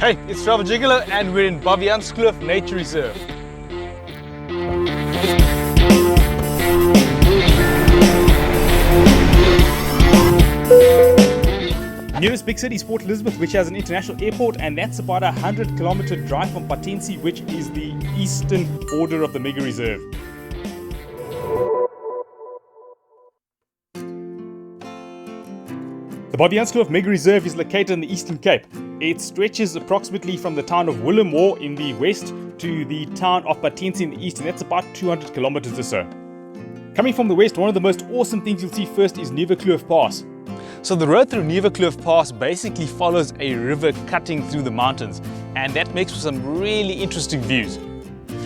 Hey, it's Travelgigolo and we're in Baviaanskloof Nature Reserve. Nearest big city is Port Elizabeth, which has an international airport, and that's about a 100-kilometer drive from Patensie, which is the eastern border of the Mega Reserve. The Baviaanskloof Mega Reserve is located in the Eastern Cape. It stretches approximately from the town of Willowmore in the west to the town of Patensie in the east, and that's about 200 kilometers or so. Coming from the west, one of the most awesome things you'll see first is Willowmore Pass. So the road through Willowmore Pass basically follows a river cutting through the mountains, and that makes for some really interesting views.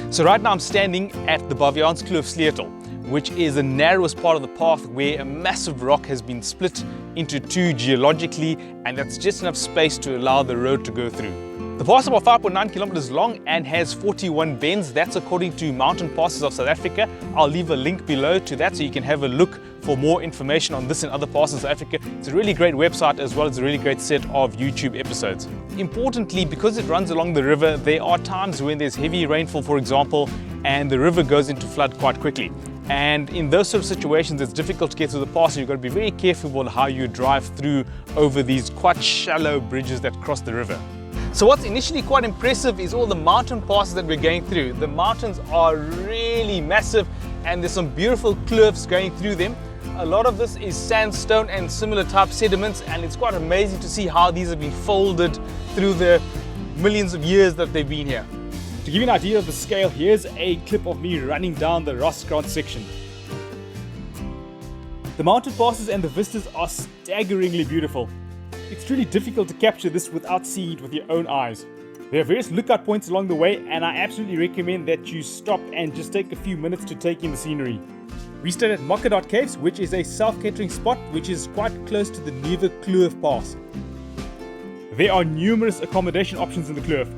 So right now I'm standing at the Baviaanskloof Sleutel, which is the narrowest part of the path where a massive rock has been split into two geologically, and that's just enough space to allow the road to go through. The pass is about 5.9 kilometers long and has 41 bends. That's according to Mountain Passes of South Africa. I'll leave a link below to that so you can have a look for more information on this and other passes of South Africa. It's a really great website as well as a really great set of YouTube episodes. Importantly, because it runs along the river, there are times when there's heavy rainfall, for example, and the river goes into flood quite quickly. And in those sort of situations, it's difficult to get through the pass, so you've got to be very careful about how you drive through over these quite shallow bridges that cross the river. So what's initially quite impressive is all the mountain passes that we're going through. The mountains are really massive and there's some beautiful kloofs going through them. A lot of this is sandstone and similar type sediments, and it's quite amazing to see how these have been folded through the millions of years that they've been here. To give you an idea of the scale, here's a clip of me running down the Rosskrantz section. The mountain passes and the vistas are staggeringly beautiful. It's truly difficult to capture this without seeing it with your own eyes. There are various lookout points along the way, and I absolutely recommend that you stop and just take a few minutes to take in the scenery. We stayed at Mockadot Caves, which is a self-catering spot which is quite close to the Willowmore Pass. There are numerous accommodation options in the kloof.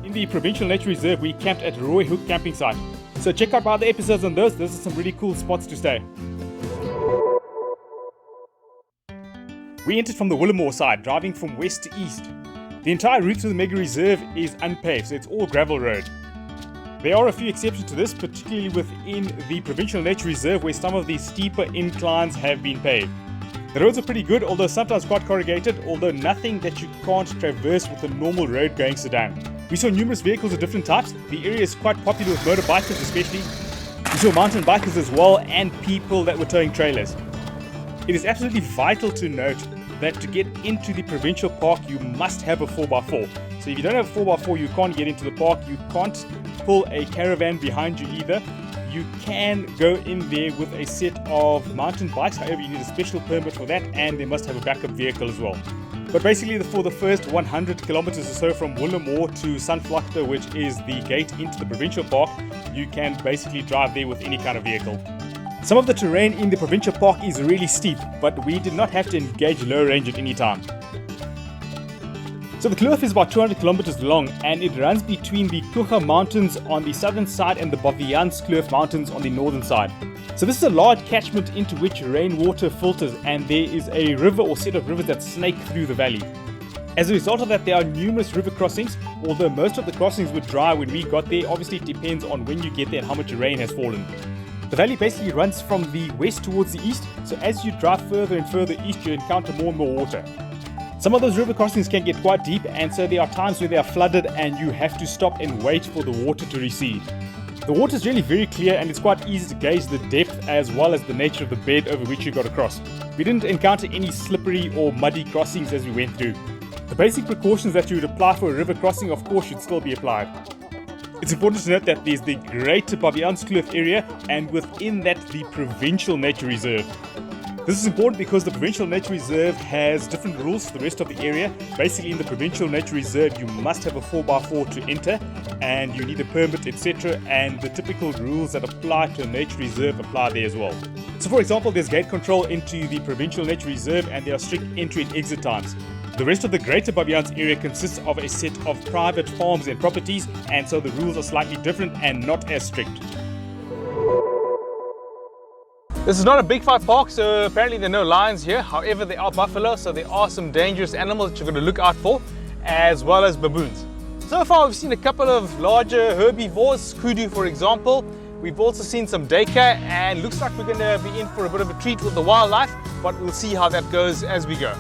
In the Provincial Nature Reserve, we camped at Roy Hoek camping site. So check out my other episodes on those. Those are some really cool spots to stay. We entered from the Willowmore side, driving from west to east. The entire route through the Mega Reserve is unpaved, so it's all gravel road. There are a few exceptions to this, particularly within the Provincial Nature Reserve, where some of the steeper inclines have been paved. The roads are pretty good, although sometimes quite corrugated, although nothing that you can't traverse with a normal road going sedan. We saw numerous vehicles of different types. The area is quite popular with motorbikers especially. We saw mountain bikers as well, and people that were towing trailers. It is absolutely vital to note that to get into the provincial park, you must have a 4x4. So if you don't have a 4x4, you can't get into the park. You can't pull a caravan behind you either. You can go in there with a set of mountain bikes. However, you need a special permit for that, and they must have a backup vehicle as well. But basically, for the first 100 kilometers or so from Willowmore to Sunvlakte, which is the gate into the provincial park, you can basically drive there with any kind of vehicle. Some of the terrain in the provincial park is really steep, but we did not have to engage low range at any time. So the kloof is about 200 kilometers long, and it runs between the Kucha Mountains on the southern side and the Baviaanskloof Mountains on the northern side. So this is a large catchment into which rainwater filters, and there is a river or set of rivers that snake through the valley. As a result of that, there are numerous river crossings, although most of the crossings were dry when we got there. Obviously it depends on when you get there and how much rain has fallen. The valley basically runs from the west towards the east, so as you drive further and further east, you encounter more and more water. Some of those river crossings can get quite deep, and so there are times where they are flooded and you have to stop and wait for the water to recede. The water is really very clear, and it's quite easy to gauge the depth as well as the nature of the bed over which you got to cross. We didn't encounter any slippery or muddy crossings as we went through. The basic precautions that you would apply for a river crossing, of course, should still be applied. It's important to note that there's the Greater Baviaanskloof area, and within that the Provincial Nature Reserve. This is important because the Provincial Nature Reserve has different rules to the rest of the area. Basically, in the Provincial Nature Reserve, you must have a 4x4 to enter, and you need a permit, etc. And the typical rules that apply to a nature reserve apply there as well. So for example, there's gate control into the Provincial Nature Reserve, and there are strict entry and exit times. The rest of the Greater Baviaans area consists of a set of private farms and properties, and so the rules are slightly different and not as strict. This is not a Big Five park, so apparently there are no lions here. However, there are buffalo, so there are some dangerous animals that you're going to look out for. as well as baboons. So far we've seen a couple of larger herbivores, kudu for example. We've also seen some duiker, and looks like we're going to be in for a bit of a treat with the wildlife, but we'll see how that goes as we go.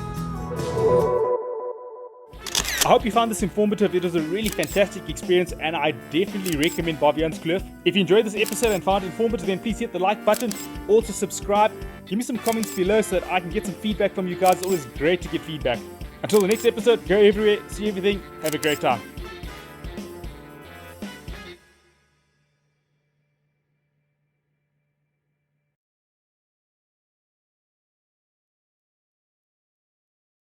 I hope you found this informative. It was a really fantastic experience and I definitely recommend Baviaanskloof. If you enjoyed this episode and found it informative, then please hit the like button. Also subscribe. Give me some comments below so that I can get some feedback from you guys. It's always great to get feedback. Until the next episode, go everywhere, see everything, have a great time.